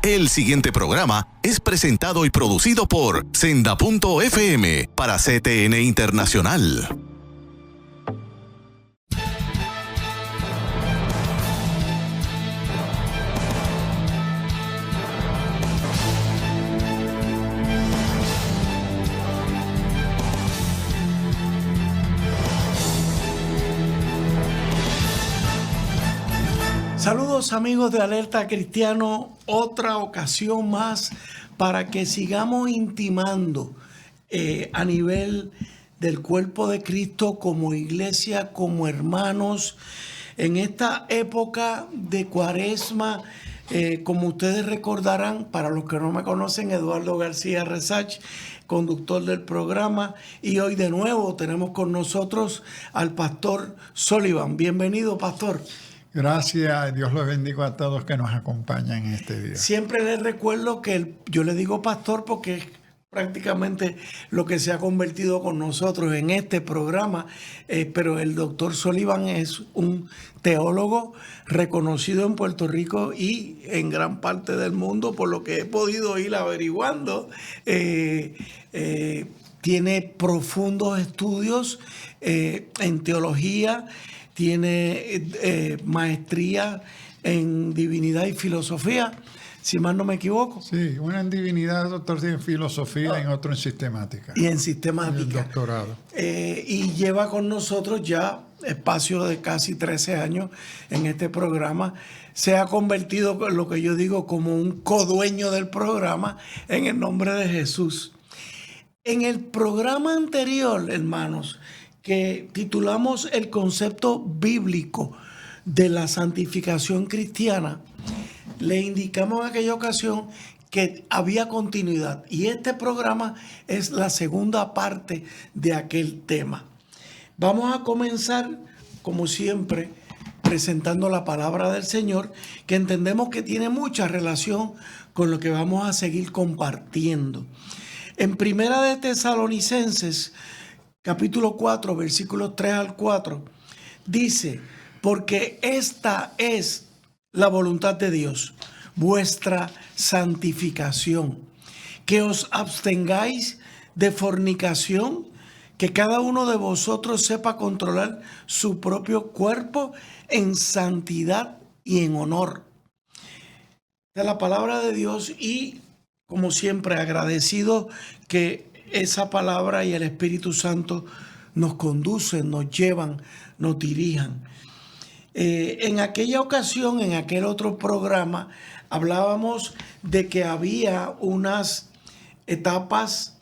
El siguiente programa es presentado y producido por Senda.fm para CTN Internacional. Saludos amigos de Alerta Cristiano, otra ocasión más para que sigamos intimando a nivel del cuerpo de Cristo como iglesia, como hermanos, en esta época de Cuaresma. Como ustedes recordarán, para los que no me conocen, Eduardo García Resach, conductor del programa, y hoy de nuevo tenemos con nosotros al pastor Sullivan. Bienvenido, pastor. Gracias, Dios los bendiga a todos que nos acompañan en este día. Siempre les recuerdo que yo le digo pastor porque es prácticamente lo que se ha convertido con nosotros en este programa, pero el doctor Sullivan es un teólogo reconocido en Puerto Rico y en gran parte del mundo, por lo que he podido ir averiguando. Tiene profundos estudios en teología, tiene maestría en divinidad y filosofía, si mal no me equivoco. Sí, una en divinidad, otro en filosofía y otro en sistemática. Y en sistemática. El doctorado. Y lleva con nosotros ya espacio de casi 13 años en este programa. Se ha convertido en lo que yo digo como un codueño del programa en el nombre de Jesús. En el programa anterior, hermanos, que titulamos el concepto bíblico de la santificación cristiana, le indicamos en aquella ocasión que había continuidad. Y este programa es la segunda parte de aquel tema. Vamos a comenzar, como siempre, presentando la palabra del Señor, que entendemos que tiene mucha relación con lo que vamos a seguir compartiendo. En Primera de Tesalonicenses, capítulo 4, versículos 3 al 4, dice: porque esta es la voluntad de Dios, vuestra santificación, que os abstengáis de fornicación, que cada uno de vosotros sepa controlar su propio cuerpo en santidad y en honor. De la palabra de Dios, y como siempre agradecido que esa palabra y el Espíritu Santo nos conducen, nos llevan, nos dirijan. En aquella ocasión, en aquel otro programa, hablábamos de que había unas etapas,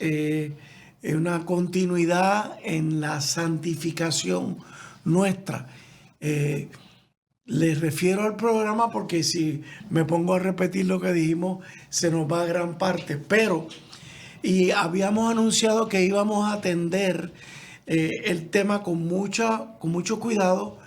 una continuidad en la santificación nuestra. Les refiero al programa porque si me pongo a repetir lo que dijimos, se nos va a gran parte. Y habíamos anunciado que íbamos a atender el tema con mucho cuidado,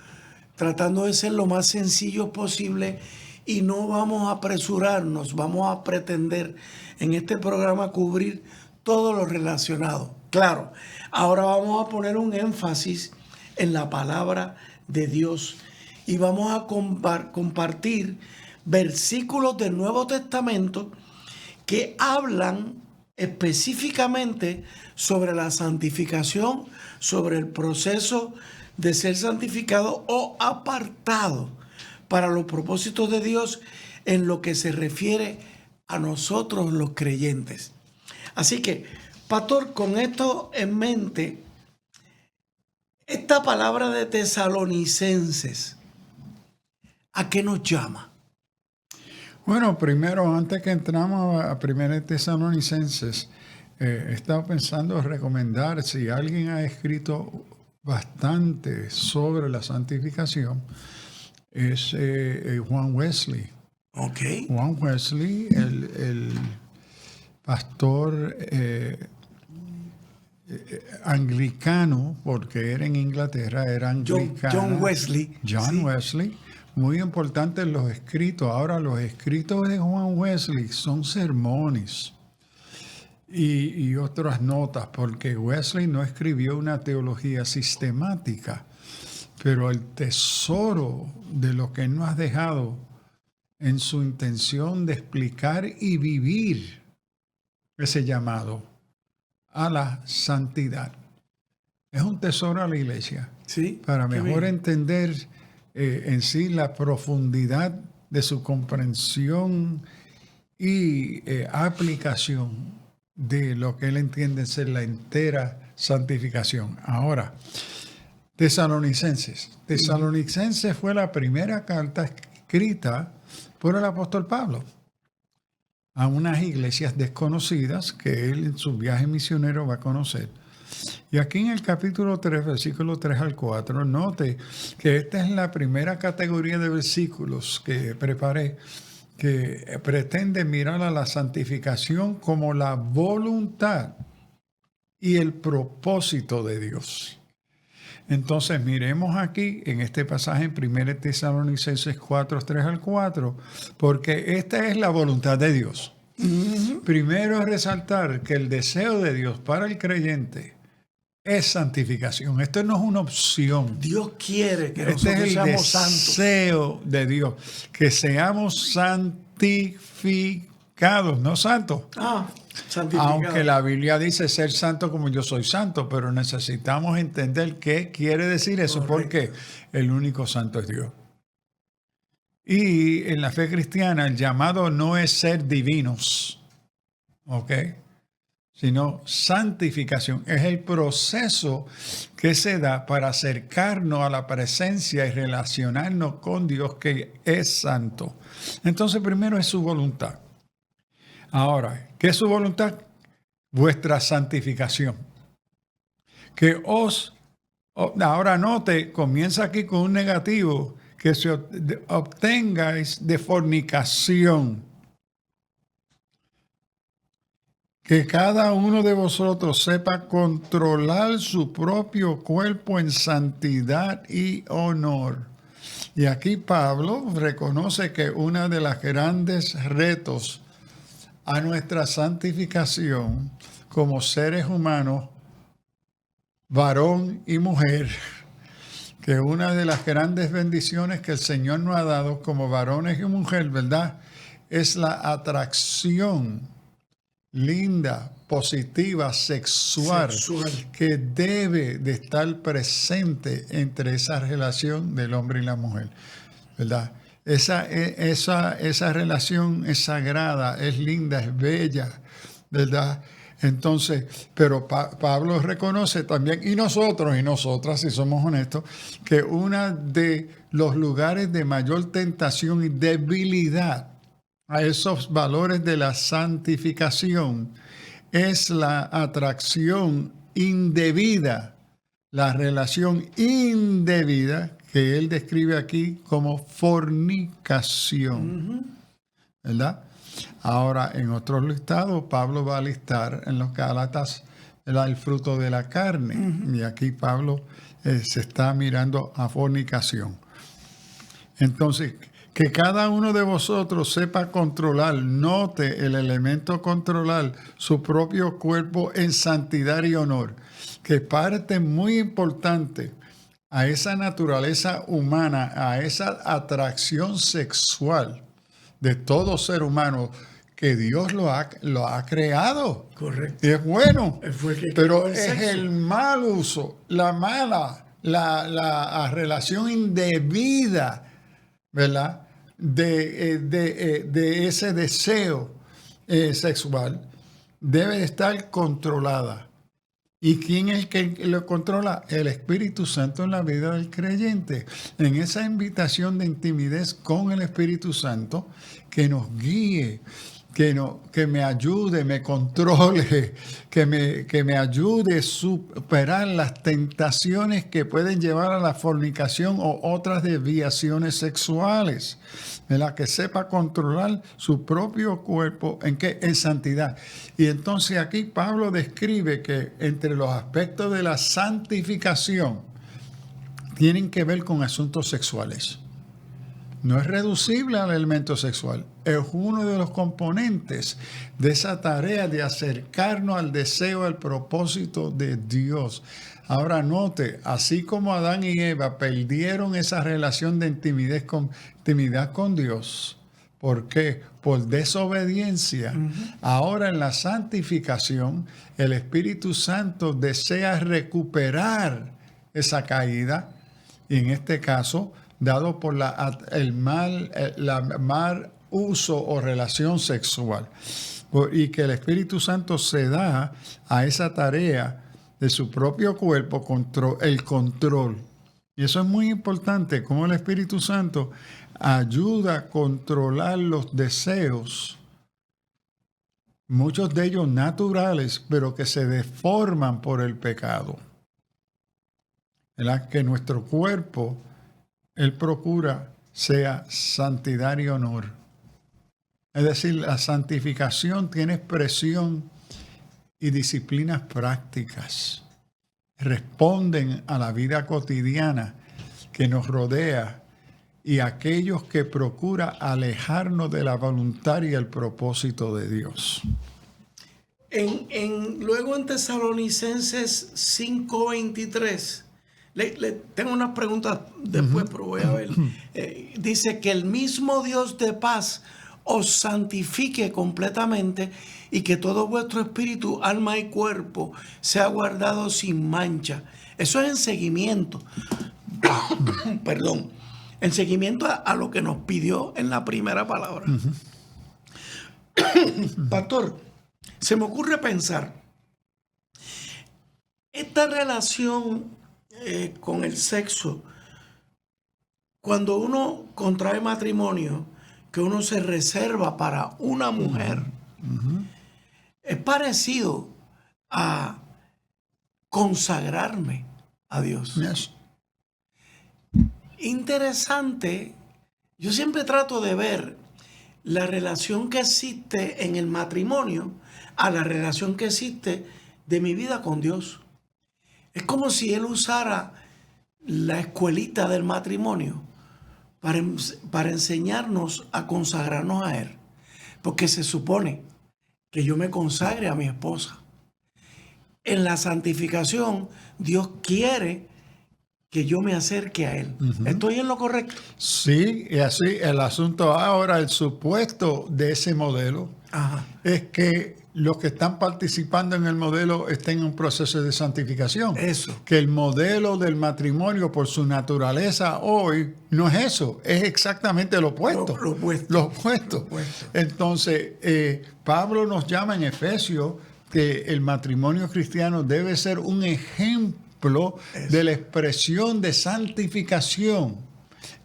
tratando de ser lo más sencillo posible, y no vamos a apresurarnos, vamos a pretender en este programa cubrir todo lo relacionado. Claro, ahora vamos a poner un énfasis en la palabra de Dios y vamos a compartir versículos del Nuevo Testamento que hablan específicamente sobre la santificación, sobre el proceso de ser santificado o apartado para los propósitos de Dios en lo que se refiere a nosotros los creyentes. Así que, pastor, con esto en mente, esta palabra de Tesalonicenses, ¿a qué nos llama? Bueno, primero, antes que entramos a Primera Tesalonicenses, he estado pensando recomendar, si alguien ha escrito bastante sobre la santificación, es Juan Wesley. Okay. Juan Wesley, el pastor anglicano, porque era en Inglaterra, era anglicano. John Wesley. John sí. Wesley, muy importante en los escritos. Ahora, los escritos de Juan Wesley son sermones y otras notas, porque Wesley no escribió una teología sistemática, pero el tesoro de lo que nos ha dejado en su intención de explicar y vivir ese llamado a la santidad. Es un tesoro a la iglesia. Sí, Para qué mejor bien. entender en sí la profundidad de su comprensión y aplicación de lo que él entiende ser la entera santificación. Ahora, Tesalonicenses. Tesalonicenses fue la primera carta escrita por el apóstol Pablo a unas iglesias desconocidas que él en su viaje misionero va a conocer. Y aquí en el capítulo 3, versículo 3 al 4, note que esta es la primera categoría de versículos que preparé que pretende mirar a la santificación como la voluntad y el propósito de Dios. Entonces miremos aquí en este pasaje en 1 Tesalonicenses 4, 3 al 4, porque esta es la voluntad de Dios. Primero es resaltar que el deseo de Dios para el creyente es santificación. Esto no es una opción. Dios quiere que Este nosotros es el seamos santos. deseo de Dios, que seamos santificados, no santos. Santificado. Aunque la Biblia dice ser santo como yo soy santo, pero necesitamos entender qué quiere decir eso, porque el único santo es Dios. Y en la fe cristiana el llamado no es ser divinos, ¿ok? Sino santificación. Es el proceso que se da para acercarnos a la presencia y relacionarnos con Dios que es santo. Entonces primero es su voluntad. Ahora, ¿qué es su voluntad? Vuestra santificación. Que ahora note, comienza aquí con un negativo, que se obtengáis de fornicación. Que cada uno de vosotros sepa controlar su propio cuerpo en santidad y honor. Y aquí Pablo reconoce que uno de los grandes retos a nuestra santificación como seres humanos, varón y mujer, que una de las grandes bendiciones que el Señor nos ha dado como varones y mujer, ¿verdad?, es la atracción linda, positiva, sexual, que debe de estar presente entre esa relación del hombre y la mujer, ¿verdad? Esa relación es sagrada, es linda, es bella, ¿verdad? Entonces, pero Pablo reconoce también, y nosotros y nosotras, si somos honestos, que uno de los lugares de mayor tentación y debilidad a esos valores de la santificación es la atracción indebida, la relación indebida que él describe aquí como fornicación, ¿verdad? Ahora, en otros listados, Pablo va a listar en los Gálatas el fruto de la carne, y aquí Pablo se está mirando a fornicación. Entonces, que cada uno de vosotros sepa controlar, note el elemento controlar su propio cuerpo en santidad y honor, que parte muy importante a esa naturaleza humana, a esa atracción sexual de todo ser humano que Dios lo ha creado. Correcto. Es bueno, pero es el mal uso, la relación indebida, ¿verdad?, de ese deseo sexual debe estar controlada. ¿Y quién es el que lo controla? El Espíritu Santo en la vida del creyente. En esa invitación de intimidad con el Espíritu Santo, que nos guíe, que me ayude, me controle, que me ayude a superar las tentaciones que pueden llevar a la fornicación o otras desviaciones sexuales, ¿verdad? Que sepa controlar su propio cuerpo en santidad. Y entonces aquí Pablo describe que entre los aspectos de la santificación tienen que ver con asuntos sexuales. No es reducible al elemento sexual. Es uno de los componentes de esa tarea de acercarnos al deseo, al propósito de Dios. Ahora note, así como Adán y Eva perdieron esa relación de intimidad con Dios ¿Por qué? Por desobediencia. Ahora en la santificación, el Espíritu Santo desea recuperar esa caída, y en este caso, dado por el mal uso o relación sexual. Y que el Espíritu Santo se da a esa tarea de su propio cuerpo, el control. Y eso es muy importante, cómo el Espíritu Santo ayuda a controlar los deseos, muchos de ellos naturales, pero que se deforman por el pecado. ¿Verdad? Que nuestro cuerpo, Él procura, sea santidad y honor. Es decir, la santificación tiene expresión y disciplinas prácticas. Responden a la vida cotidiana que nos rodea y aquellos que procura alejarnos de la voluntad y el propósito de Dios. Luego en Tesalonicenses 5:23, le tengo unas preguntas después, pero voy a ver. Dice que el mismo Dios de paz os santifique completamente y que todo vuestro espíritu, alma y cuerpo sea guardado sin mancha. Eso es en seguimiento. Perdón. En seguimiento a lo que nos pidió en la primera palabra. Pastor, se me ocurre pensar, esta relación con el sexo, cuando uno contrae matrimonio, que uno se reserva para una mujer, es parecido a consagrarme a Dios. Yes. Interesante, yo siempre trato de ver la relación que existe en el matrimonio a la relación que existe de mi vida con Dios. Es como si Él usara la escuelita del matrimonio para enseñarnos a consagrarnos a Él. Porque se supone que yo me consagre a mi esposa. En la santificación, Dios quiere que yo me acerque a Él. ¿Estoy en lo correcto? Sí, y así el asunto ahora, el supuesto de ese modelo, es que los que están participando en el modelo estén en un proceso de santificación. Eso. Que el modelo del matrimonio por su naturaleza hoy no es eso, es exactamente lo opuesto. Lo opuesto. Entonces, Pablo nos llama en Efesios que el matrimonio cristiano debe ser un ejemplo de la expresión de santificación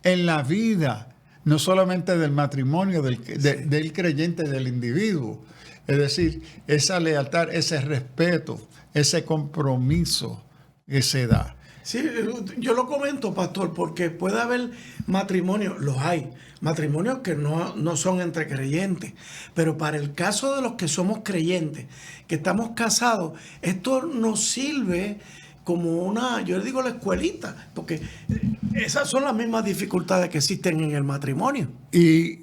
en la vida, no solamente del matrimonio, del creyente, del individuo. Es decir, esa lealtad, ese respeto, ese compromiso que se da. Sí, yo lo comento, pastor, porque puede haber matrimonios, los hay, matrimonios que no son entre creyentes, pero para el caso de los que somos creyentes, que estamos casados, esto nos sirve como yo le digo la escuelita, porque esas son las mismas dificultades que existen en el matrimonio. Y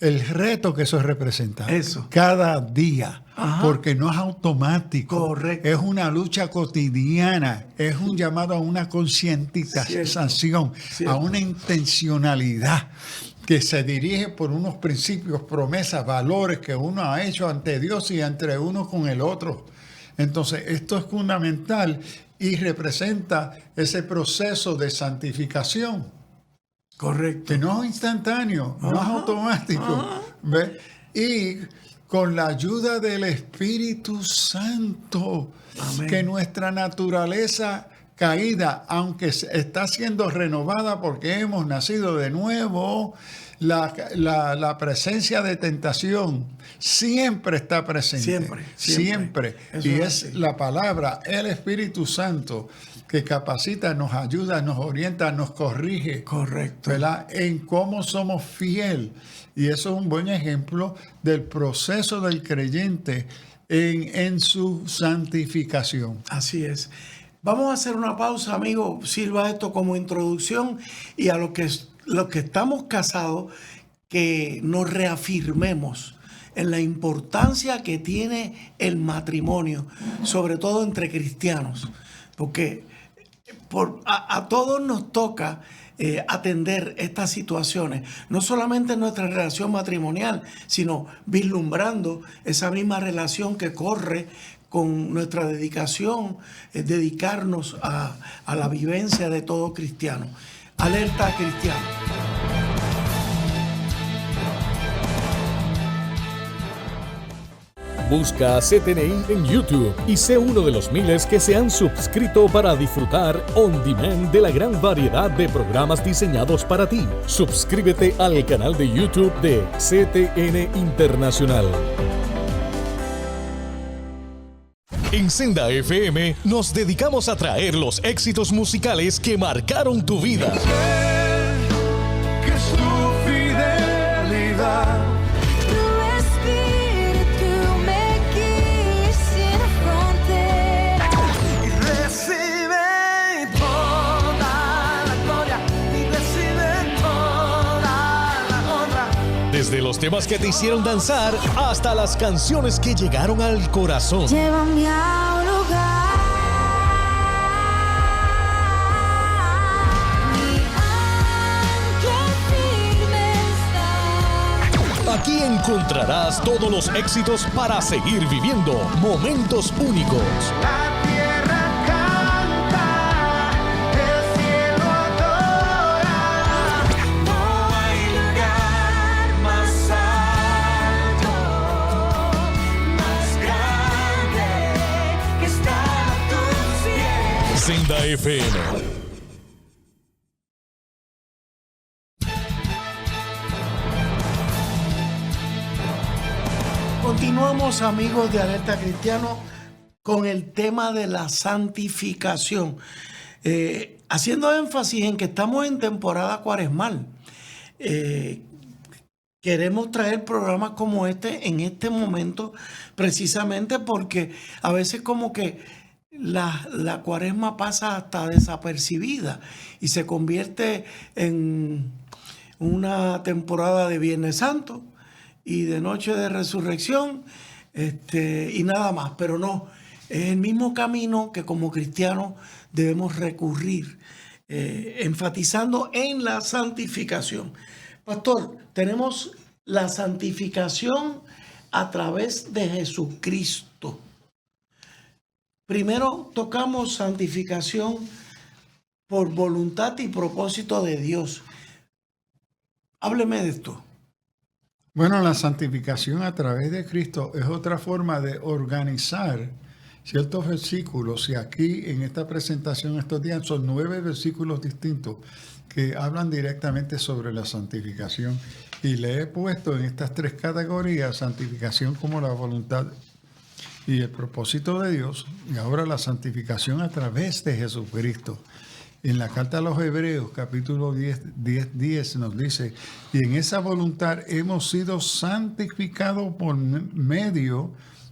el reto que eso representa. Eso. Cada día. Ajá. Porque no es automático. Correcto. Es una lucha cotidiana. Es un llamado a una concientización, a una intencionalidad que se dirige por unos principios, promesas, valores que uno ha hecho ante Dios y entre uno con el otro. Entonces, esto es fundamental y representa ese proceso de santificación. Correcto. Que no es instantáneo, no es automático. ¿Ves? Y con la ayuda del Espíritu Santo, Amén. Que nuestra naturaleza caída, aunque está siendo renovada porque hemos nacido de nuevo, la presencia de tentación siempre está presente. Siempre. Y es la palabra, el Espíritu Santo, que capacita, nos ayuda, nos orienta, nos corrige. Correcto. ¿Verdad? En cómo somos fiel. Y eso es un buen ejemplo del proceso del creyente en su santificación. Así es. Vamos a hacer una pausa, amigo. Sirva esto como introducción y a los que estamos casados, que nos reafirmemos en la importancia que tiene el matrimonio, sobre todo entre cristianos, porque a todos nos toca atender estas situaciones, no solamente en nuestra relación matrimonial, sino vislumbrando esa misma relación que corre con nuestra dedicación, dedicarnos a la vivencia de todo cristiano. Alerta cristiano. Busca a CTNI en YouTube y sé uno de los miles que se han suscrito para disfrutar on demand de la gran variedad de programas diseñados para ti. Suscríbete al canal de YouTube de CTN Internacional. En Senda FM nos dedicamos a traer los éxitos musicales que marcaron tu vida. Que su fidelidad. Desde los temas que te hicieron danzar hasta las canciones que llegaron al corazón. Llévame a un lugar. Mi ancla firme está. Aquí encontrarás todos los éxitos para seguir viviendo momentos únicos. La tierra canta, el cielo adora. No hay lugar más alto, más grande que estar a tus pies. Senda FM. Continuamos, amigos de Alerta Cristiano, con el tema de la santificación, haciendo énfasis en que estamos en temporada cuaresmal. Queremos traer programas como este en este momento, precisamente porque a veces como que la cuaresma pasa hasta desapercibida y se convierte en una temporada de Viernes Santo y de Noche de Resurrección, y nada más. Pero no, es el mismo camino que como cristianos debemos recurrir, enfatizando en la santificación. Pastor, tenemos la santificación a través de Jesucristo. Primero tocamos santificación por voluntad y propósito de Dios. Hábleme de esto. Bueno, la santificación a través de Cristo es otra forma de organizar ciertos versículos, y aquí en esta presentación estos días son 9 versículos distintos que hablan directamente sobre la santificación, y le he puesto en estas 3 categorías: santificación como la voluntad y el propósito de Dios, y ahora la santificación a través de Jesucristo. En la carta a los Hebreos, capítulo 10 nos dice: y en esa voluntad hemos sido santificados por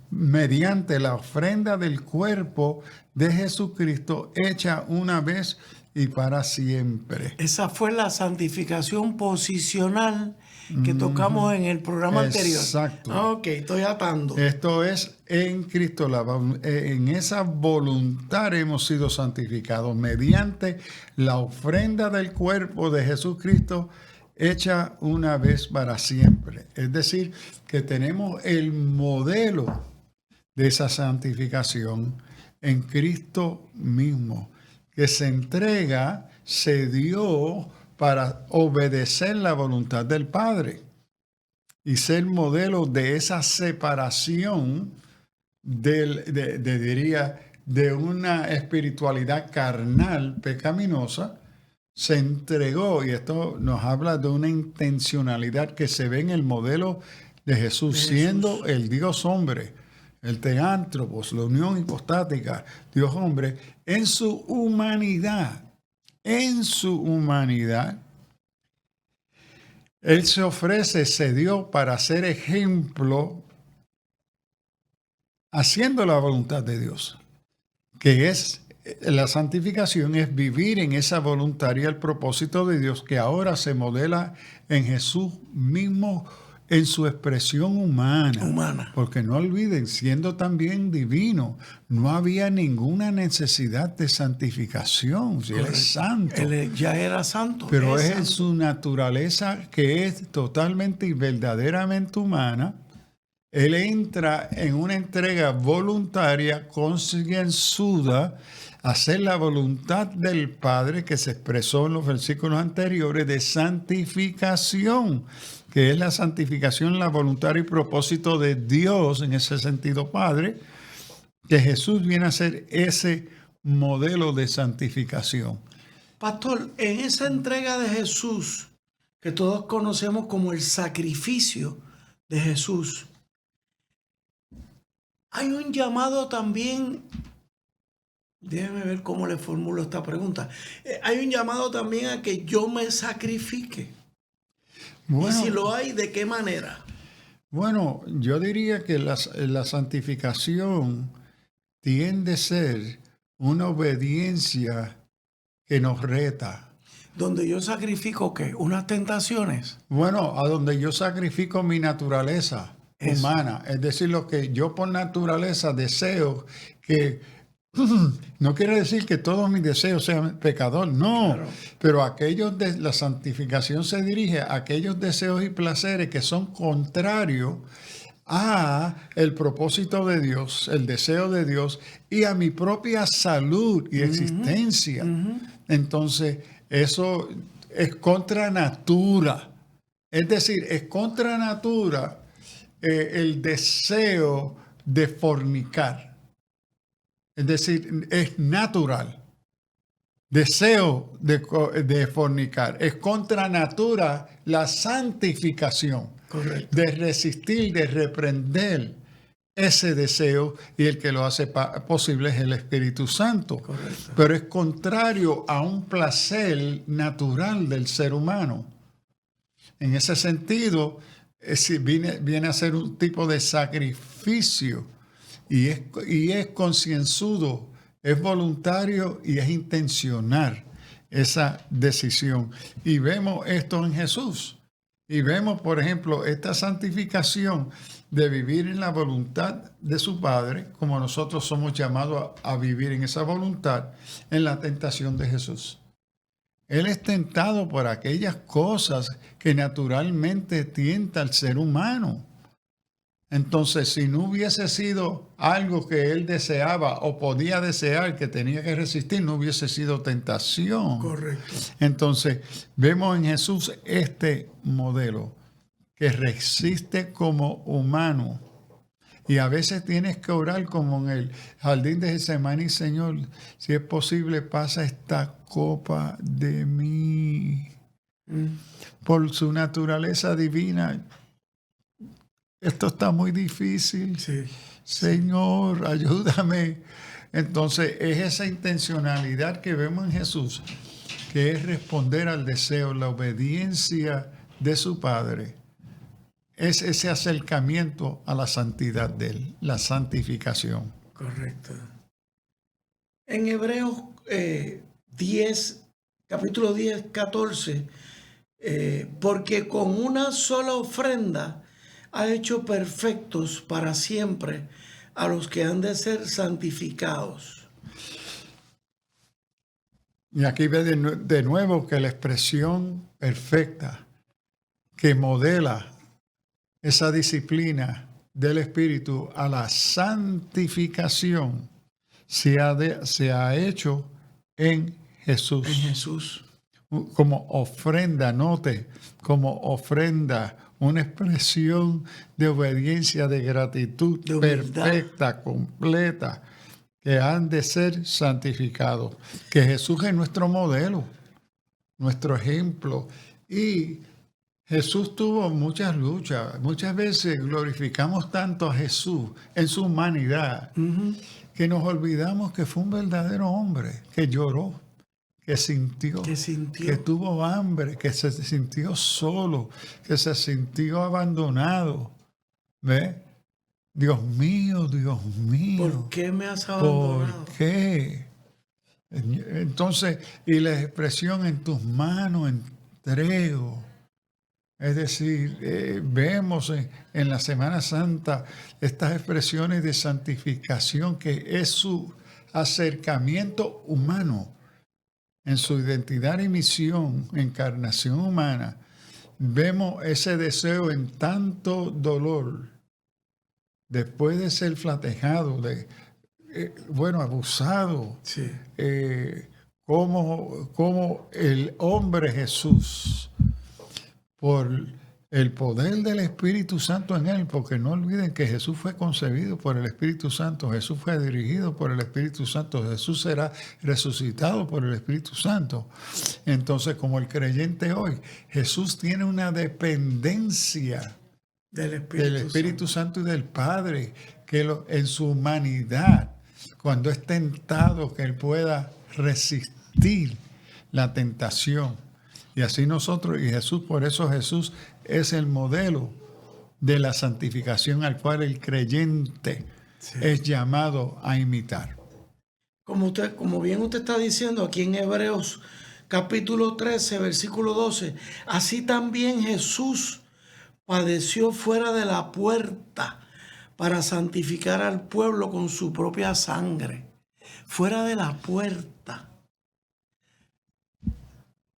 mediante la ofrenda del cuerpo de Jesucristo, hecha una vez y para siempre. Esa fue la santificación posicional que tocamos en el programa anterior. Exacto. Ok, estoy atando. Esto es en Cristo, en esa voluntad hemos sido santificados mediante la ofrenda del cuerpo de Jesucristo, hecha una vez para siempre. Es decir, que tenemos el modelo de esa santificación en Cristo mismo, que se entrega, se dio para obedecer la voluntad del Padre y ser modelo de esa separación de una espiritualidad carnal pecaminosa. Se entregó, y esto nos habla de una intencionalidad que se ve en el modelo de Jesús, siendo el Dios hombre, el teántropos, la unión hipostática, Dios hombre, en su humanidad. En su humanidad, Él se ofrece, se dio para ser ejemplo, haciendo la voluntad de Dios, que es la santificación, es vivir en esa voluntad y el propósito de Dios, que ahora se modela en Jesús mismo en su expresión Humana. Porque no olviden, siendo también divino, no había ninguna necesidad de santificación. Si Él es santo. Él ya era santo. Pero es en santo. su naturaleza, que es totalmente y verdaderamente humana. Él entra en una entrega voluntaria, concienzuda, a hacer la voluntad del Padre, que se expresó en los versículos anteriores, de santificación, que es la santificación, la voluntad y propósito de Dios, en ese sentido, Padre, que Jesús viene a ser ese modelo de santificación. Pastor, en esa entrega de Jesús, que todos conocemos como el sacrificio de Jesús, hay un llamado también, déjeme ver cómo le formulo esta pregunta, hay un llamado también a que yo me sacrifique. Y si lo hay, ¿de qué manera? Bueno, yo diría que la santificación tiende a ser una obediencia que nos reta. Donde yo sacrifico, ¿qué? Unas tentaciones. Bueno, a donde yo sacrifico mi naturaleza humana, es decir, lo que yo por naturaleza deseo, que no quiere decir que todos mis deseos sean pecador, no, Claro. pero la santificación se dirige a aquellos deseos y placeres que son contrarios a el propósito de Dios, el deseo de Dios y a mi propia salud y existencia. Entonces, eso es contra natura. Es decir, es contra natura el deseo de fornicar. Es decir, es natural. Deseo de fornicar. Es contra natura la santificación. Correcto. De resistir, de reprender ese deseo, y el que lo hace posible es el Espíritu Santo. Correcto. Pero es contrario a un placer natural del ser humano. En ese sentido, viene a ser un tipo de sacrificio y es concienzudo, es voluntario y es intencional esa decisión. Y vemos esto en Jesús. Y vemos, por ejemplo, esta santificación de vivir en la voluntad de su Padre, como nosotros somos llamados a vivir en esa voluntad, en la tentación de Jesús. Él es tentado por aquellas cosas que naturalmente tienta al ser humano. Entonces, si no hubiese sido algo que él deseaba o podía desear, que tenía que resistir, no hubiese sido tentación. Correcto. Entonces, vemos en Jesús este modelo que resiste como humano. Y a veces tienes que orar como en el jardín de Getsemaní, Señor, si es posible, pasa esta copa de mí. Por su naturaleza divina, esto está muy difícil. Sí. Señor, ayúdame. Entonces, es esa intencionalidad que vemos en Jesús, que es responder al deseo, la obediencia de su Padre. Es ese acercamiento a la santidad de Él, la santificación. Correcto. En Hebreos 10, capítulo 10, 14, porque con una sola ofrenda ha hecho perfectos para siempre a los que han de ser santificados. Y aquí ve de nuevo que la expresión perfecta que modela esa disciplina del Espíritu a la santificación se ha hecho en Jesús. En Jesús. Como ofrenda, note, como ofrenda, una expresión de obediencia, de gratitud De humildad. perfecta, completa, que han de ser santificados. Que Jesús es nuestro modelo, nuestro ejemplo. Y Jesús tuvo muchas luchas. Muchas veces glorificamos tanto a Jesús en su humanidad que nos olvidamos que fue un verdadero hombre, que lloró, que sintió, que tuvo hambre, que se sintió solo, que se sintió abandonado. ¿Ve? Dios mío, Dios mío. ¿Por qué me has abandonado? ¿Por qué? Entonces, y la expresión en tus manos entrego. Es decir, vemos en la Semana Santa estas expresiones de santificación que es su acercamiento humano en su identidad y misión, encarnación humana. Vemos ese deseo en tanto dolor, después de ser flatejado, abusado, Sí. como el hombre Jesús, por el poder del Espíritu Santo en él, porque no olviden que Jesús fue concebido por el Espíritu Santo, Jesús fue dirigido por el Espíritu Santo, Jesús será resucitado por el Espíritu Santo. Entonces, como el creyente hoy, Jesús tiene una dependencia Del del Espíritu Santo y del Padre, que en su humanidad, cuando es tentado, que él pueda resistir la tentación. Y así nosotros, y Jesús, por eso Jesús es el modelo de la santificación al cual el creyente es llamado a imitar. Como bien usted está diciendo aquí en Hebreos capítulo 13, versículo 12, así también Jesús padeció fuera de la puerta para santificar al pueblo con su propia sangre. Fuera de la puerta.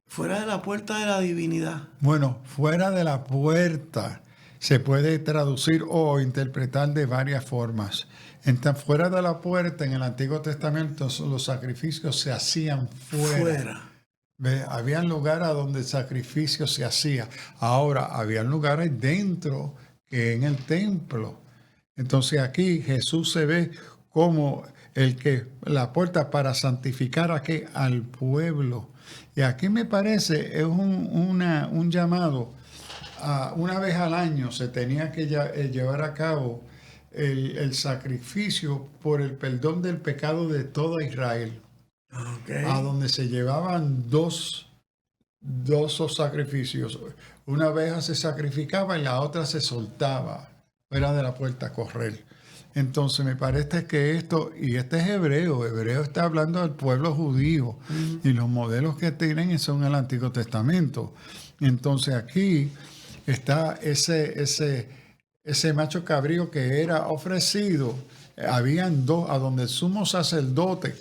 Fuera de la puerta de la divinidad. Bueno, fuera de la puerta se puede traducir o interpretar de varias formas. Entonces, fuera de la puerta en el Antiguo Testamento los sacrificios se hacían fuera. Había lugares donde el sacrificio se hacía. Ahora, había lugares dentro que en el templo. Entonces aquí Jesús se ve como la puerta para santificar al pueblo. Y aquí me parece es un llamado. Una vez al año se tenía que llevar a cabo el sacrificio por el perdón del pecado de toda Israel. Okay. A donde se llevaban dos sacrificios. Una oveja se sacrificaba y la otra se soltaba fuera de la puerta a correr. Entonces me parece que este es Hebreo está hablando del pueblo judío y los modelos que tienen son el Antiguo Testamento. Entonces aquí está ese macho cabrío que era ofrecido. Habían dos, a donde el sumo sacerdote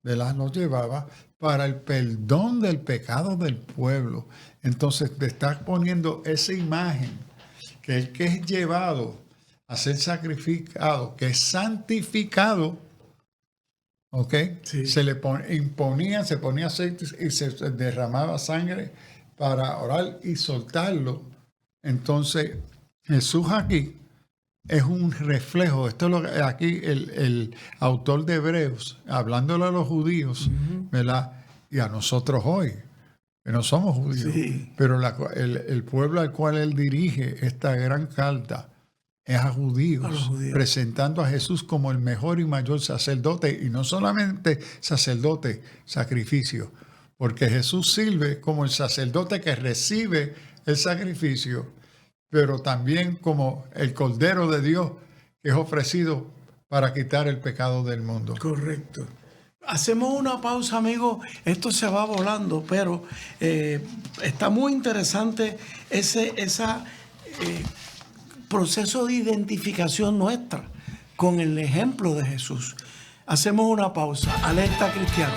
los llevaba para el perdón del pecado del pueblo. Entonces te estás poniendo esa imagen que el que es llevado a ser sacrificado, que es santificado, ¿ok? Sí. Se le se ponía aceite y se derramaba sangre para orar y soltarlo. Entonces Jesús aquí es un reflejo. Esto es lo que aquí el autor de Hebreos, hablándole a los judíos, ¿verdad? Y a nosotros hoy, que no somos judíos, pero el pueblo al cual él dirige esta gran carta es a los judíos, presentando a Jesús como el mejor y mayor sacerdote, y no solamente sacerdote, sacrificio, porque Jesús sirve como el sacerdote que recibe el sacrificio, pero también como el Cordero de Dios que es ofrecido para quitar el pecado del mundo. Correcto. Hacemos una pausa, amigos. Esto se va volando, pero está muy interesante ese proceso de identificación nuestra con el ejemplo de Jesús. Hacemos una pausa. Alerta Cristiano.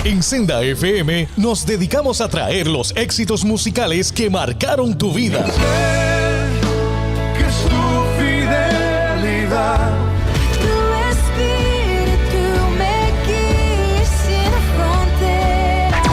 En Senda FM nos dedicamos a traer los éxitos musicales que marcaron tu vida. Que su fidelidad Tu espíritu me guía sin fronteras.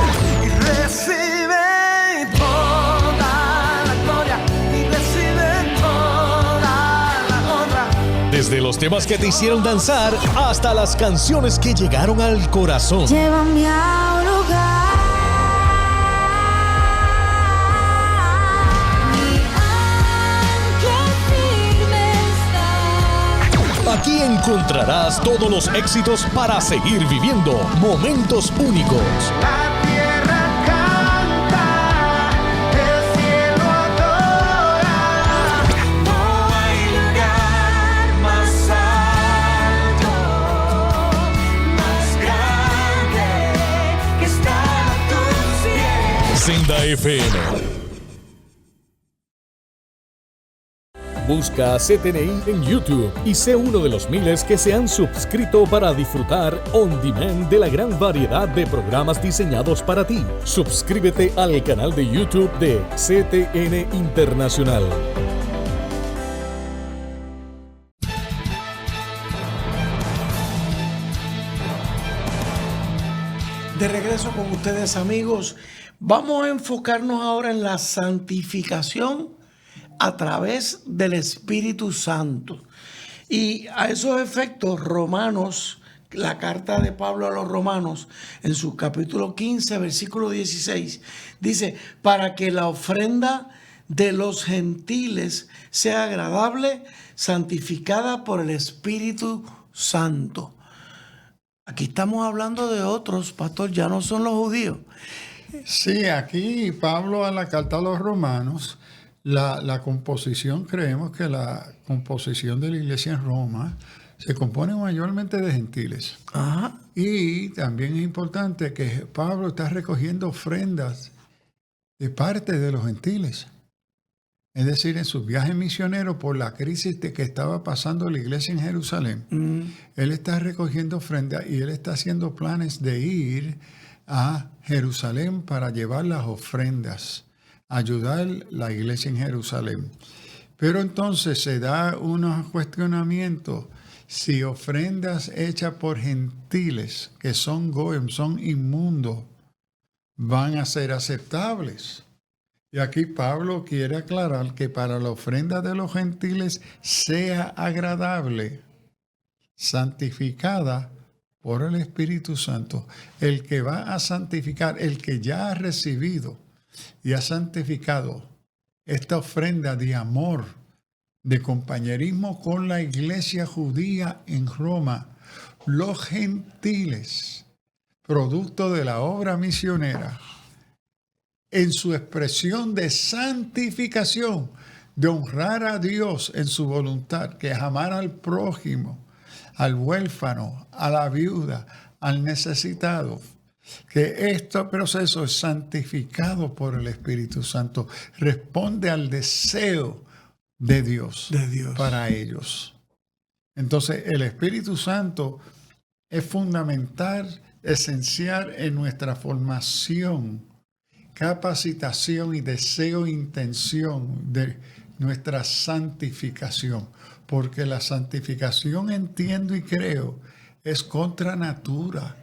y recibe toda la gloria y recibe toda la honra. Desde los temas que te hicieron danzar hasta las canciones que llegaron al corazón. Llévame a un lugar. Mi ancla firme está. Aquí encontrarás todos los éxitos para seguir viviendo momentos únicos. La tierra canta, el cielo adora. No hay lugar más alto, más grande Senda FM. Busca CTNI en YouTube y sé uno de los miles que se han suscrito para disfrutar on demand de la gran variedad de programas diseñados para ti. Suscríbete al canal de YouTube de CTN Internacional. De regreso con ustedes, amigos. Vamos a enfocarnos ahora en la santificación a través del Espíritu Santo. Y a esos efectos, Romanos, la carta de Pablo a los Romanos, en su capítulo 15, versículo 16, dice, para que la ofrenda de los gentiles sea agradable, santificada por el Espíritu Santo. Aquí estamos hablando de otros, pastor, ya no son los judíos. Sí, aquí Pablo a la carta a los romanos, la composición, creemos que la composición de la iglesia en Roma se compone mayormente de gentiles. Ajá. Y también es importante que Pablo está recogiendo ofrendas de parte de los gentiles. Es decir, en sus viajes misioneros por la crisis que estaba pasando la iglesia en Jerusalén, él está recogiendo ofrendas y él está haciendo planes de ir a Jerusalén para llevar las ofrendas, ayudar la iglesia en Jerusalén. Pero entonces se da unos cuestionamientos si ofrendas hechas por gentiles, que son goyim, son inmundos, van a ser aceptables. Y aquí Pablo quiere aclarar que para la ofrenda de los gentiles sea agradable, santificada por el Espíritu Santo. El que va a santificar, el que ya ha recibido y ha santificado esta ofrenda de amor, de compañerismo con la iglesia judía en Roma, los gentiles, producto de la obra misionera, en su expresión de santificación, de honrar a Dios en su voluntad, que es amar al prójimo, al huérfano, a la viuda, al necesitado, que este proceso es santificado por el Espíritu Santo, responde al deseo de Dios para ellos. Entonces, el Espíritu Santo es fundamental, esencial en nuestra formación, capacitación y deseo e intención de nuestra santificación, porque la santificación, entiendo y creo, es contra natura,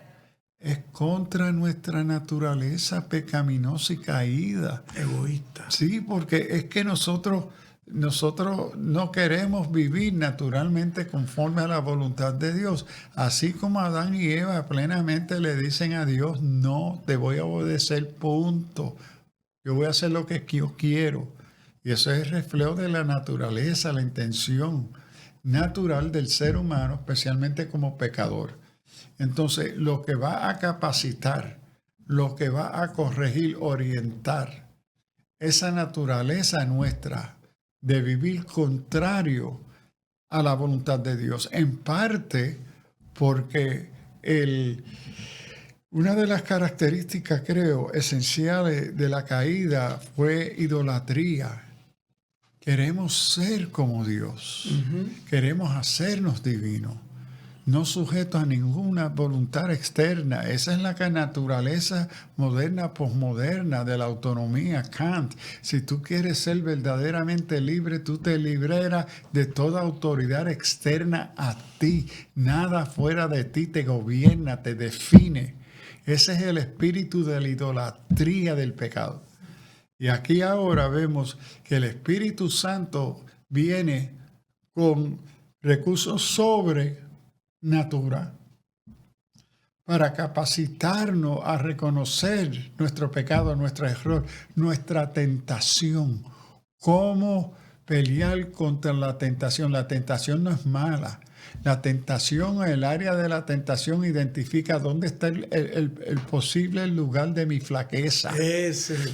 es contra nuestra naturaleza pecaminosa y caída. Egoísta. Sí, porque es que nosotros no queremos vivir naturalmente conforme a la voluntad de Dios. Así como Adán y Eva plenamente le dicen a Dios, no, te voy a obedecer, punto. Yo voy a hacer lo que yo quiero. Y eso es el reflejo de la naturaleza, la intención natural del ser humano, especialmente como pecador. Entonces, lo que va a capacitar, lo que va a corregir, orientar esa naturaleza nuestra de vivir contrario a la voluntad de Dios, en parte porque una de las características, creo, esenciales de la caída fue idolatría. Queremos ser como Dios, queremos hacernos divinos, no sujetos a ninguna voluntad externa. Esa es la naturaleza moderna, posmoderna de la autonomía, Kant. Si tú quieres ser verdaderamente libre, tú te liberas de toda autoridad externa a ti. Nada fuera de ti te gobierna, te define. Ese es el espíritu de la idolatría del pecado. Y aquí ahora vemos que el Espíritu Santo viene con recursos sobrenatural para capacitarnos a reconocer nuestro pecado, nuestro error, nuestra tentación. ¿Cómo pelear contra la tentación? La tentación no es mala. La tentación, el área de la tentación identifica dónde está el posible lugar de mi flaqueza.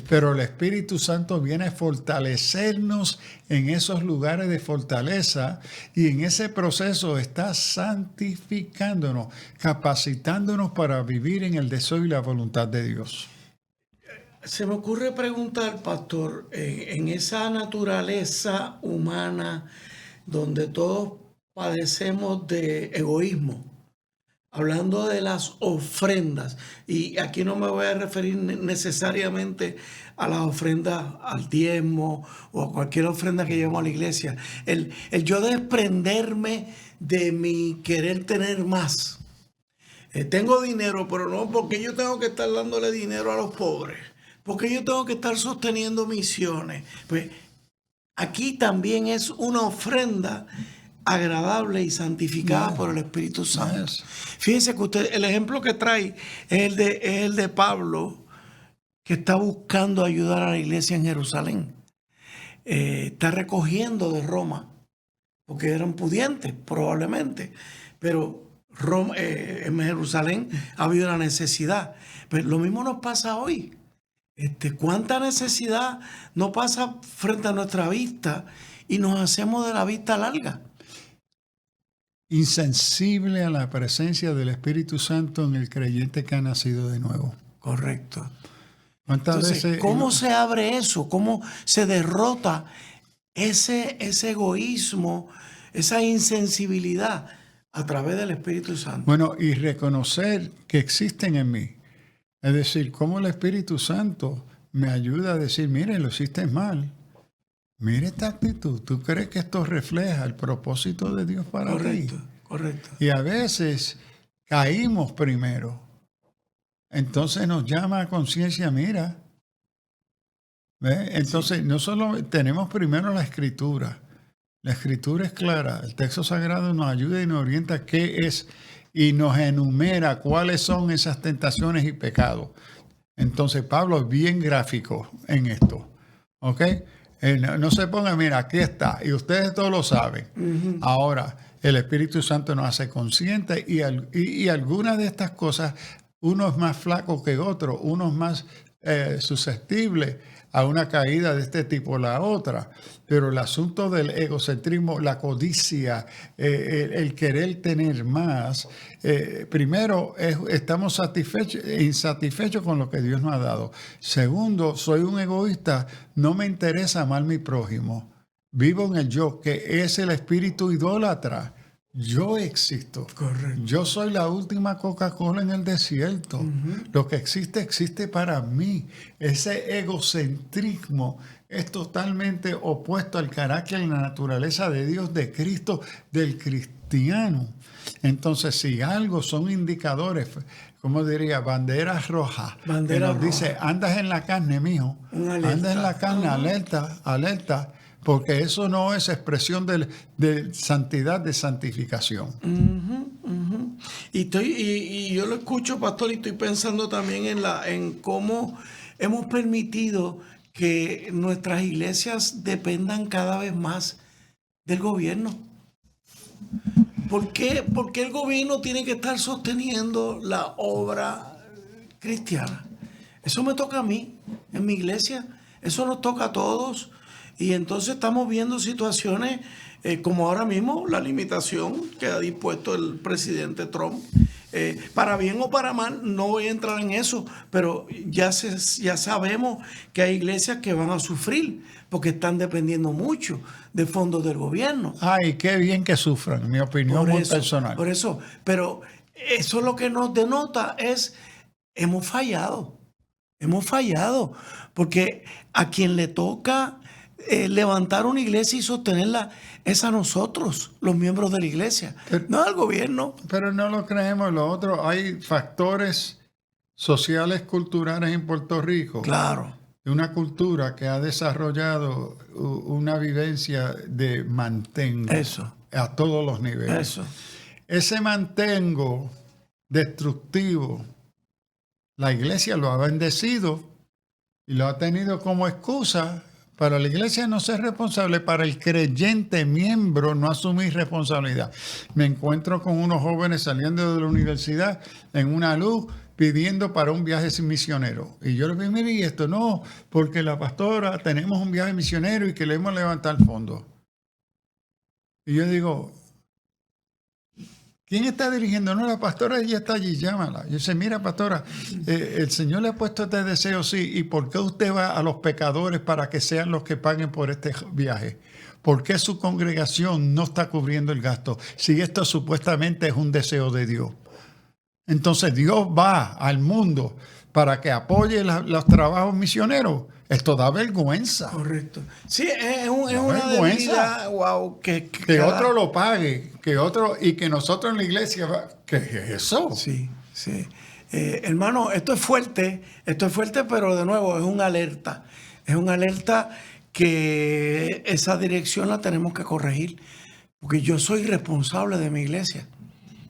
Pero el Espíritu Santo viene a fortalecernos en esos lugares de fortaleza y en ese proceso está santificándonos, capacitándonos para vivir en el deseo y la voluntad de Dios. Se me ocurre preguntar, pastor, en esa naturaleza humana donde todos padecemos de egoísmo, hablando de las ofrendas, y aquí no me voy a referir necesariamente a las ofrendas al diezmo o a cualquier ofrenda que llevamos a la iglesia, el yo desprenderme de mi querer tener más. Tengo dinero, pero no porque yo tengo que estar dándole dinero a los pobres, porque yo tengo que estar sosteniendo misiones. Pues aquí también es una ofrenda agradable y santificada por el Espíritu Santo. Yes. Fíjense que usted, el ejemplo que trae es el de Pablo, que está buscando ayudar a la iglesia en Jerusalén. Está recogiendo de Roma, porque eran pudientes probablemente, pero en Jerusalén ha habido una necesidad. Pero lo mismo nos pasa hoy. ¿Cuánta necesidad no pasa frente a nuestra vista y nos hacemos de la vista larga? Insensible a la presencia del Espíritu Santo en el creyente que ha nacido de nuevo. Correcto. ¿Cuántas Entonces, veces? ¿cómo se abre eso? ¿Cómo se derrota ese egoísmo, esa insensibilidad a través del Espíritu Santo? Bueno, y reconocer que existen en mí. Es decir, cómo el Espíritu Santo me ayuda a decir, mire, lo hiciste mal. Mire esta actitud. ¿Tú crees que esto refleja el propósito de Dios para Correcto, ti? correcto. Y a veces caímos primero. Entonces nos llama a conciencia, mira. ¿Ve? Entonces, no solo tenemos primero la Escritura. La Escritura es clara. El texto sagrado nos ayuda y nos orienta qué es y nos enumera cuáles son esas tentaciones y pecados. Entonces, Pablo es bien gráfico en esto. ¿Ok? No se ponga, mira, aquí está. Y ustedes todos lo saben. Uh-huh. Ahora, el Espíritu Santo nos hace conscientes y algunas de estas cosas, uno es más flaco que otro, uno es más susceptible a una caída de este tipo la otra. Pero el asunto del egocentrismo, la codicia, el querer tener más, primero estamos insatisfechos con lo que Dios nos ha dado. Segundo, soy un egoísta, no me interesa amar a mi prójimo. Vivo en el yo, que es el espíritu idólatra. Yo existo. Correcto. Yo soy la última Coca-Cola en el desierto. Uh-huh. Lo que existe para mí. Ese egocentrismo es totalmente opuesto al carácter y la naturaleza de Dios, de Cristo, del cristiano. Entonces, si algo son indicadores, como diría, banderas rojas, que nos dice, andas en la carne, mijo, andas en la carne, alerta, porque eso no es expresión de santidad, de santificación. Uh-huh, uh-huh. Y yo lo escucho, pastor, y estoy pensando también en cómo hemos permitido que nuestras iglesias dependan cada vez más del gobierno. ¿Por qué el gobierno tiene que estar sosteniendo la obra cristiana? Eso me toca a mí, en mi iglesia. Eso nos toca a todos. Y entonces estamos viendo situaciones como ahora mismo la limitación que ha dispuesto el presidente Trump. Para bien o para mal, no voy a entrar en eso, pero ya sabemos que hay iglesias que van a sufrir porque están dependiendo mucho de fondos del gobierno. Ay, qué bien que sufran, mi opinión muy personal. Por eso, pero eso lo que nos denota es, hemos fallado, porque a quien le toca levantar una iglesia y sostenerla es a nosotros, los miembros de la iglesia, no al gobierno. Pero no lo creemos. Lo otro, hay factores sociales, culturales en Puerto Rico. Claro. De una cultura que ha desarrollado una vivencia de mantengo. Eso. A todos los niveles. Eso. Ese mantengo destructivo, la iglesia lo ha bendecido y lo ha tenido como excusa para la iglesia no ser responsable, para el creyente miembro no asumir responsabilidad. Me encuentro con unos jóvenes saliendo de la universidad en una luz pidiendo para un viaje misionero. Y yo les dije, mire, y esto no, porque la pastora, tenemos un viaje misionero y queremos levantar fondos. Y yo digo, ¿Quién está dirigiendo? No, la pastora ella está allí, llámala. Yo dice, mira, pastora, el Señor le ha puesto este deseo, sí, ¿y por qué usted va a los pecadores para que sean los que paguen por este viaje? ¿Por qué su congregación no está cubriendo el gasto? Si esto supuestamente es un deseo de Dios. Entonces Dios va al mundo para que apoye los trabajos misioneros. Esto da vergüenza. Correcto. Sí, es una vergüenza. debilidad, wow, que Otro lo pague, y que nosotros en la iglesia, ¿qué es eso? Sí, sí. Hermano, esto es fuerte, pero de nuevo es una alerta. Es una alerta que esa dirección la tenemos que corregir, porque yo soy responsable de mi iglesia.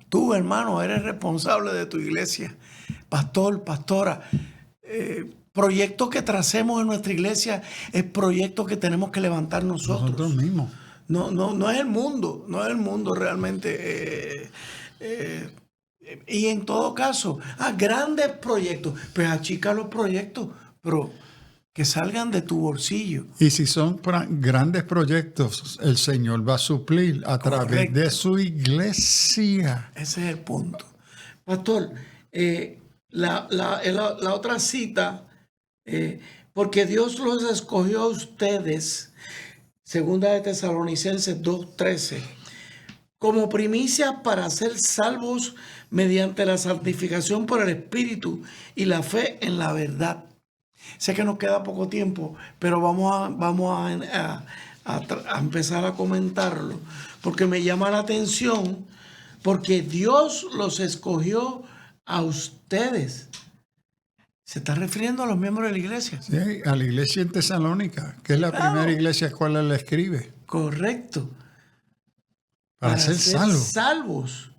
Tú, hermano, eres responsable de tu iglesia. Pastor, pastora, proyectos que tracemos en nuestra iglesia es proyectos que tenemos que levantar nosotros mismos. No es el mundo realmente. Y en todo caso, grandes proyectos, pues achica los proyectos, pero que salgan de tu bolsillo. Y si son grandes proyectos, el Señor va a suplir a través de su iglesia. Ese es el punto. Pastor, la otra cita, porque Dios los escogió a ustedes, segunda de Tesalonicenses 2:13, como primicia para ser salvos mediante la santificación por el Espíritu y la fe en la verdad. Sé que nos queda poco tiempo, pero vamos a empezar a comentarlo, porque me llama la atención, porque Dios los escogió a ustedes. Se está refiriendo a los miembros de la iglesia. Sí, a la iglesia en Tesalónica, que es la primera iglesia a la cual él escribe. Correcto. Para ser salvos.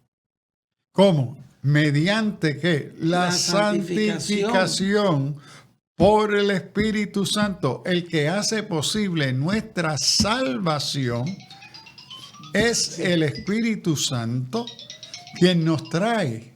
¿Cómo? Mediante ¿qué? La santificación por el Espíritu Santo. El que hace posible nuestra salvación es el Espíritu Santo, quien nos trae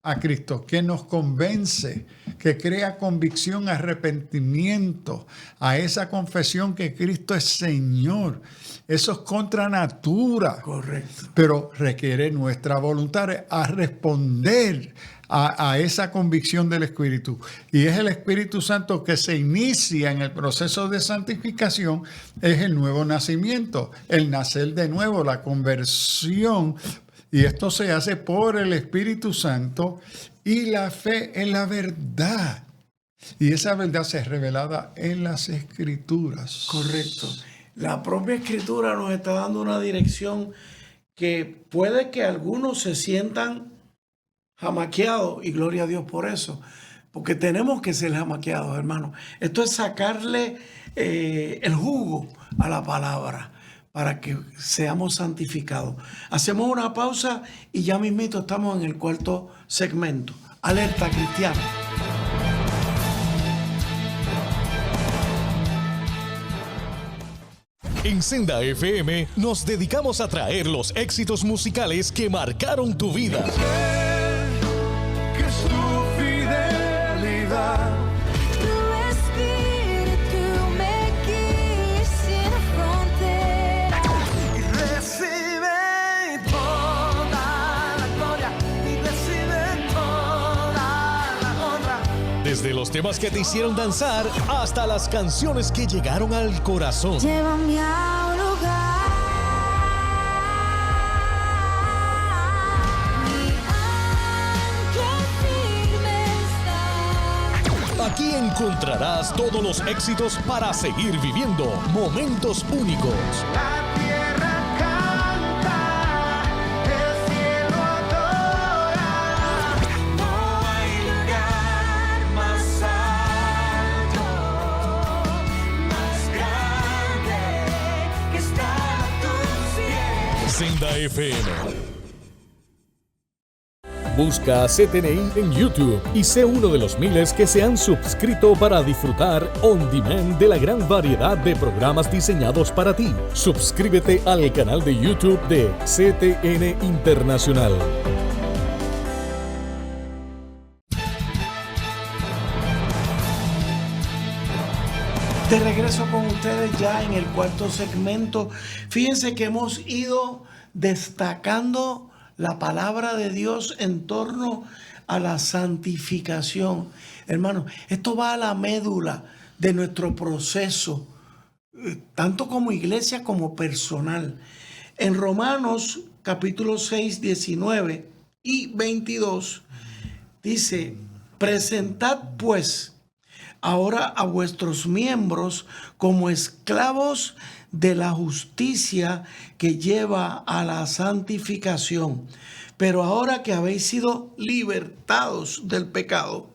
a Cristo, que nos convence, que crea convicción, arrepentimiento, a esa confesión que Cristo es Señor. Eso es contra natura. Correcto. Pero requiere nuestra voluntad a responder a esa convicción del Espíritu. Y es el Espíritu Santo que se inicia en el proceso de santificación, es el nuevo nacimiento, el nacer de nuevo, la conversión. Y esto se hace por el Espíritu Santo y la fe en la verdad. Y esa verdad se es revelada en las Escrituras. Correcto. La propia Escritura nos está dando una dirección que puede que algunos se sientan jamaqueados, y gloria a Dios por eso, porque tenemos que ser jamaqueados, hermano. Esto es sacarle el jugo a la palabra para que seamos santificados. Hacemos una pausa y ya mismito estamos en el cuarto segmento. Alerta cristiana. En Senda FM nos dedicamos a traer los éxitos musicales que marcaron tu vida. Que su fidelidad Tu espíritu me guía sin fronteras. y recibe toda la gloria y recibe toda la honra. Desde los temas que te hicieron danzar hasta las canciones que llegaron al corazón. Llévame a un lugar. Mi ancla firme está. Aquí encontrarás todos los éxitos para seguir viviendo momentos únicos. La tierra canta, el cielo adora. No hay lugar más alto, más grande que estar a tus pies. Senda FM. Busca CTNI en YouTube y sé uno de los miles que se han suscrito para disfrutar on demand de la gran variedad de programas diseñados para ti. Suscríbete al canal de YouTube de CTN Internacional. De regreso con ustedes ya en el cuarto segmento. Fíjense que hemos ido destacando la palabra de Dios en torno a la santificación. Hermano, esto va a la médula de nuestro proceso, tanto como iglesia como personal. En Romanos capítulo 6, 19 y 22 dice: presentad pues ahora a vuestros miembros como esclavos de la justicia que lleva a la santificación. Pero ahora que habéis sido libertados del pecado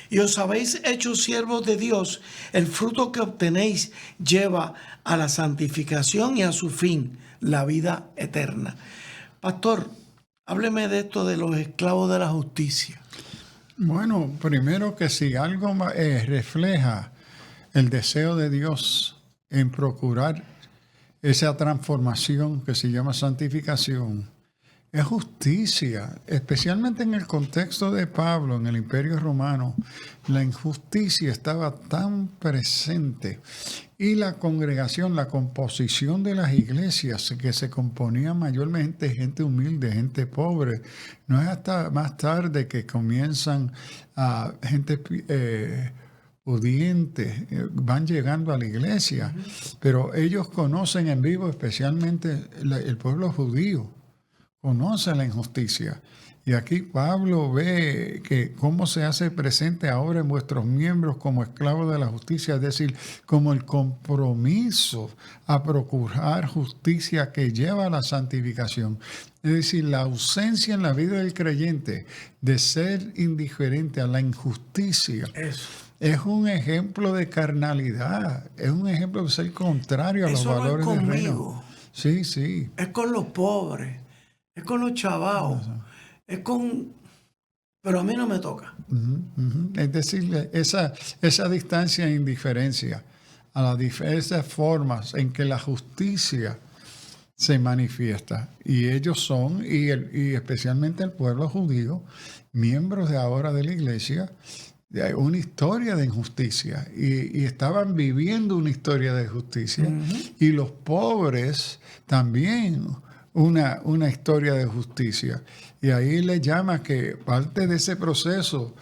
y os habéis hecho siervos de Dios, el fruto que obtenéis lleva a la santificación y a su fin, la vida eterna. Pastor, hábleme de esto de los esclavos de la justicia. Bueno, primero que si algo refleja el deseo de Dios en procurar esa transformación que se llama santificación, es justicia, especialmente en el contexto de Pablo, en el Imperio Romano. La injusticia estaba tan presente y la congregación, la composición de las iglesias, que se componía mayormente de gente humilde, gente pobre. No es hasta más tarde que comienzan a gente pudientes, van llegando a la iglesia, pero ellos conocen en vivo, especialmente el pueblo judío, conoce la injusticia. Y aquí Pablo ve que cómo se hace presente ahora en vuestros miembros como esclavos de la justicia, es decir, como el compromiso a procurar justicia que lleva a la santificación. Es decir, la ausencia en la vida del creyente de ser indiferente a la injusticia. Eso. Es un ejemplo de carnalidad, es un ejemplo de ser contrario a los Eso no es valores del reino. conmigo. Sí, sí. Es con los pobres, es con los chavaos, es con... Pero a mí no me toca. Es decir, esa distancia e indiferencia a las diversas formas en que la justicia se manifiesta. Y ellos son, y especialmente el pueblo judío, miembros de ahora de la iglesia, de una historia de injusticia. Y estaban viviendo una historia de justicia. Y los pobres también una historia de justicia. Y ahí le llama que parte de ese proceso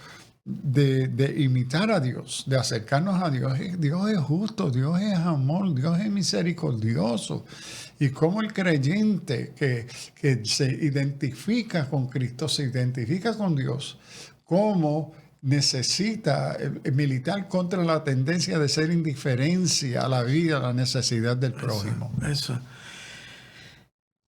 de imitar a Dios, de acercarnos a Dios, Dios es justo, Dios es amor, Dios es misericordioso. Y como el creyente que se identifica con Cristo, se identifica con Dios, como necesita militar contra la tendencia de ser indiferencia a la vida, a la necesidad del prójimo. Eso.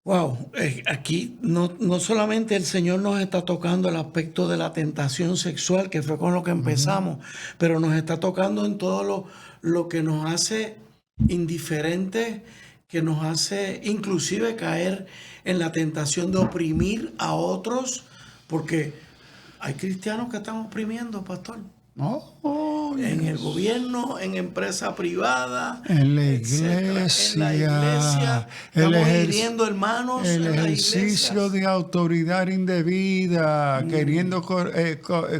Wow, aquí no solamente el Señor nos está tocando el aspecto de la tentación sexual, que fue con lo que empezamos, pero nos está tocando en todo lo que nos hace indiferentes, que nos hace inclusive caer en la tentación de oprimir a otros, porque hay cristianos que están oprimiendo, pastor. En el gobierno, en empresa privada, en la etcétera. iglesia, En la iglesia, estamos hiriendo hermanos el en las ejercicio iglesias. de autoridad indebida, queriendo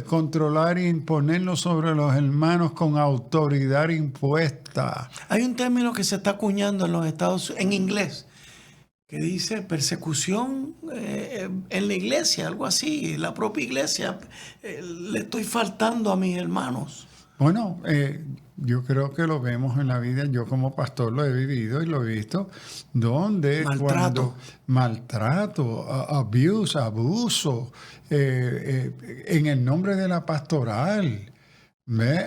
controlar e imponernos sobre los hermanos con autoridad impuesta. Hay un término que se está acuñando en los Estados Unidos, en inglés, que dice persecución en la iglesia, algo así, la propia iglesia. Le estoy faltando a mis hermanos. Bueno, yo creo que lo vemos en la vida. Yo como pastor lo he vivido y lo he visto, donde maltrato, abuse, abuso, en el nombre de la pastoral.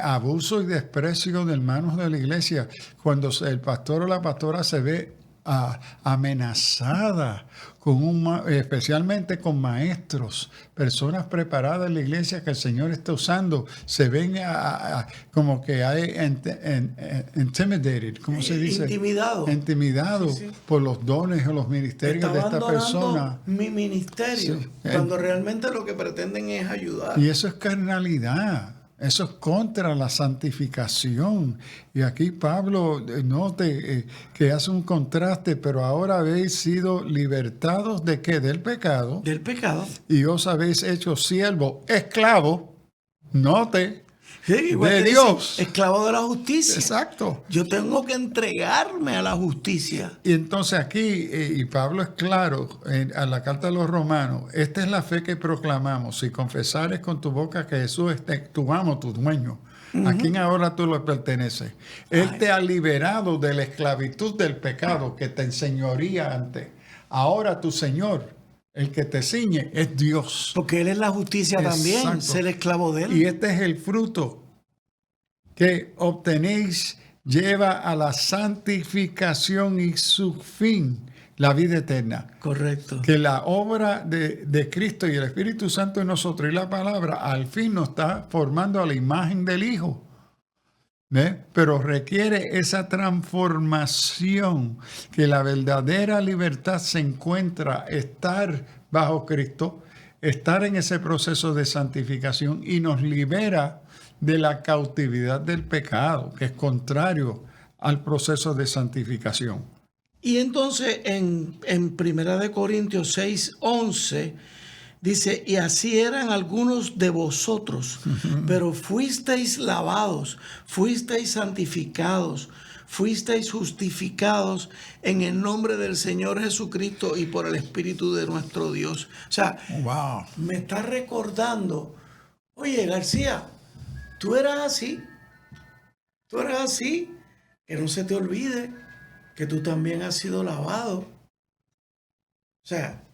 Abuso y desprecio de hermanos de la iglesia. Cuando el pastor o la pastora se ve amenazada, especialmente con maestros, personas preparadas en la iglesia que el Señor está usando, se ven como que hay intimidated, ¿cómo se dice? Intimidado Sí. por los dones o los ministerios Está de esta persona. abandonando mi ministerio, Sí. cuando realmente lo que pretenden es ayudar. Y eso es carnalidad. Eso es contra la santificación. Y aquí Pablo note que hace un contraste, pero ahora habéis sido libertados ¿de qué? Del pecado. Del pecado. Y os habéis hecho siervos, esclavos. Note, Sí, igual de que Dios. dice, esclavo de la justicia. Exacto. Yo tengo que entregarme a la justicia. Y entonces aquí, y Pablo es claro a la carta de los Romanos, esta es la fe que proclamamos, si confesares con tu boca que Jesús es tu amo, tu dueño, a quien ahora tú le perteneces. Él te ha liberado de la esclavitud del pecado que te enseñoría antes. Ahora tu Señor, el que te ciñe, es Dios. Porque Él es la justicia también, Exacto. ser esclavo de Él. Y este es el fruto que obtenéis, lleva a la santificación y su fin, la vida eterna. Correcto. Que la obra de Cristo y el Espíritu Santo en nosotros y la palabra al fin nos está formando a la imagen del Hijo. ¿Ve? Pero requiere esa transformación, que la verdadera libertad se encuentra estar bajo Cristo, estar en ese proceso de santificación y nos libera de la cautividad del pecado, que es contrario al proceso de santificación. Y entonces en 1 Corintios 6:11 dice, y así eran algunos de vosotros, pero fuisteis lavados, fuisteis santificados, fuisteis justificados en el nombre del Señor Jesucristo y por el Espíritu de nuestro Dios. O sea, Wow. me está recordando, oye García, tú eras así, que no se te olvide que tú también has sido lavado. O sea,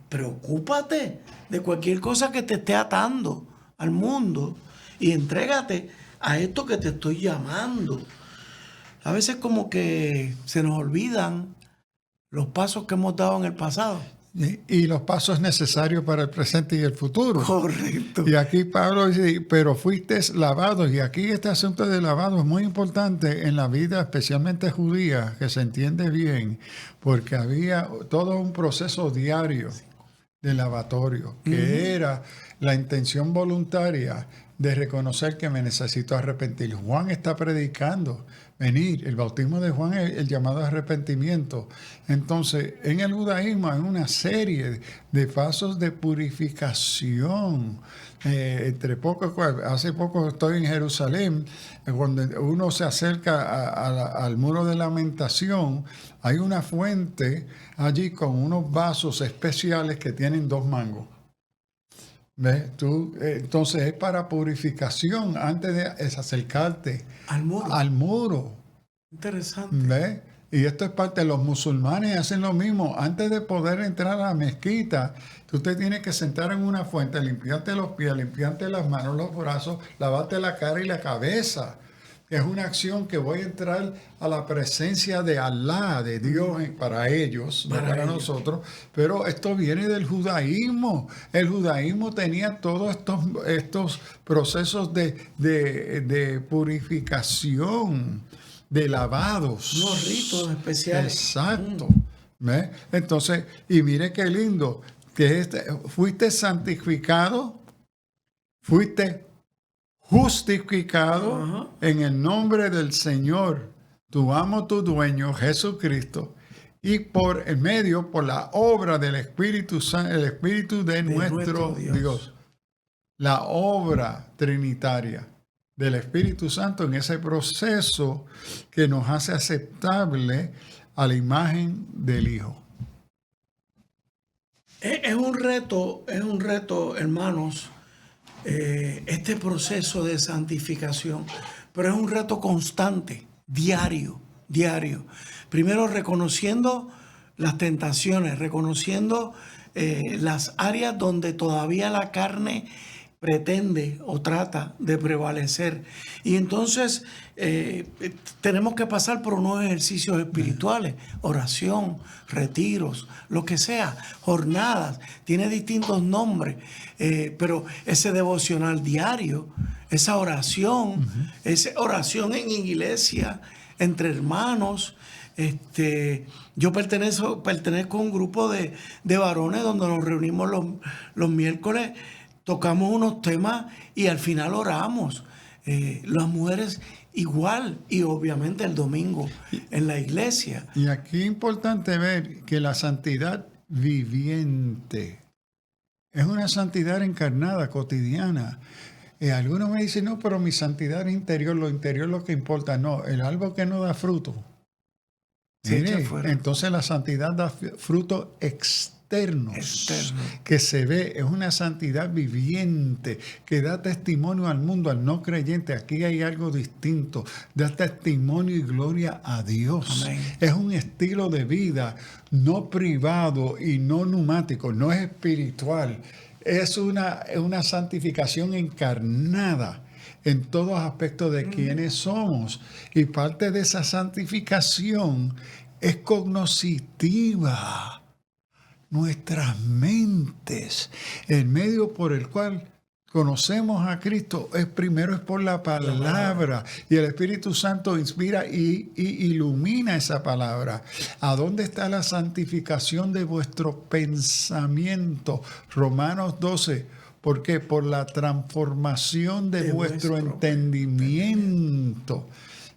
preocúpate de cualquier cosa que te esté atando al mundo y entrégate a esto que te estoy llamando. A veces como que se nos olvidan los pasos que hemos dado en el pasado. Y los pasos necesarios para el presente y el futuro. Correcto. Y aquí Pablo dice, pero fuisteis lavados. Y aquí este asunto de lavado es muy importante en la vida, especialmente judía, que se entiende bien, porque había todo un proceso diario de lavatorio, que era la intención voluntaria de reconocer que me necesito arrepentir. Juan está predicando, venir, el bautismo de Juan es el llamado arrepentimiento. Entonces, en el judaísmo hay una serie de pasos de purificación. Hace poco estoy en Jerusalén, cuando uno se acerca al muro de lamentación, hay una fuente allí con unos vasos especiales que tienen 2 mangos. ¿Ves? Entonces es para purificación antes de acercarte Al muro. al muro. Interesante. ¿Ves? Y esto es parte de los musulmanes, hacen lo mismo. Antes de poder entrar a la mezquita, tú te tienes que sentar en una fuente, limpiarte los pies, limpiarte las manos, los brazos, lavarte la cara y la cabeza. Es una acción que voy a entrar a la presencia de Alá, de Dios, para ellos, no para nosotros. Pero esto viene del judaísmo. El judaísmo tenía todos estos procesos de purificación, de lavados. Unos ritos especiales. Exacto. ¿Ves? Entonces, y mire qué lindo, que fuiste santificado, fuiste justificado en el nombre del Señor, tu amo, tu dueño, Jesucristo, y por el medio, por la obra del Espíritu Santo, el Espíritu de nuestro Dios. La obra trinitaria del Espíritu Santo en ese proceso que nos hace aceptable a la imagen del Hijo. Es un reto, hermanos, este proceso de santificación, pero es un reto constante, diario. Primero reconociendo las tentaciones, reconociendo las áreas donde todavía la carne pretende o trata de prevalecer. Y entonces tenemos que pasar por unos ejercicios espirituales, oración, retiros, lo que sea, jornadas, tiene distintos nombres, pero ese devocional diario, esa oración en iglesia, entre hermanos. Yo pertenezco a un grupo de varones donde nos reunimos los miércoles, tocamos unos temas y al final oramos. Las mujeres igual, y obviamente el domingo en la iglesia. Y aquí es importante ver que la santidad viviente es una santidad encarnada, cotidiana. Algunos me dicen, no, pero mi santidad interior es lo que importa. No, el árbol que no da fruto. Se Mire, echa fuera. entonces la santidad da frutos externos, Externo. que se ve, es una santidad viviente, que da testimonio al mundo, al no creyente. Aquí hay algo distinto, da testimonio y gloria a Dios. Amén. Es un estilo de vida no privado y no pneumático, no es espiritual. Es una santificación encarnada en todos aspectos de quienes somos. Y parte de esa santificación es cognoscitiva. Nuestras mentes, el medio por el cual conocemos a Cristo primero es por la palabra, y el Espíritu Santo inspira y ilumina esa palabra. ¿A dónde está la santificación de vuestro pensamiento? Romanos 12. ¿Por qué? Por la transformación de vuestro entendimiento.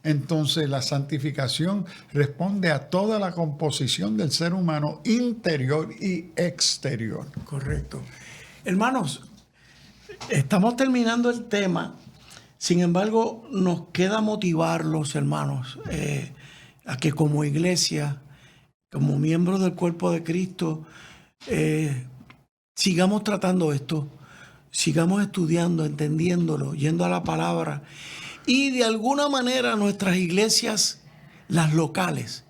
Entonces la santificación responde a toda la composición del ser humano interior y exterior. Correcto. Hermanos, estamos terminando el tema. Sin embargo, nos queda motivarlos, hermanos, a que como iglesia, como miembros del cuerpo de Cristo, sigamos tratando esto, sigamos estudiando, entendiéndolo, yendo a la palabra. Y de alguna manera nuestras iglesias, las locales,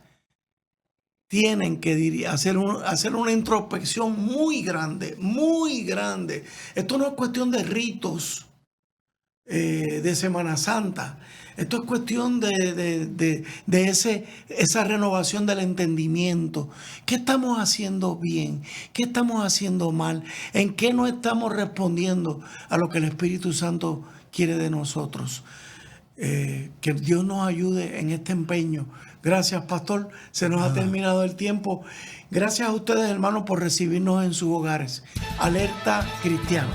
tienen que hacer una introspección muy grande, muy grande. Esto no es cuestión de ritos de Semana Santa. Esto es cuestión de esa renovación del entendimiento. ¿Qué estamos haciendo bien? ¿Qué estamos haciendo mal? ¿En qué no estamos respondiendo a lo que el Espíritu Santo quiere de nosotros? Que Dios nos ayude en este empeño. Gracias, pastor. Se nos ha terminado el tiempo. Gracias a ustedes, hermanos, por recibirnos en sus hogares. Alerta Cristiana.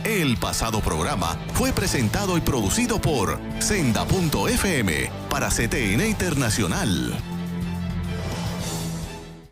El pasado programa fue presentado y producido por Senda.fm para CTN Internacional.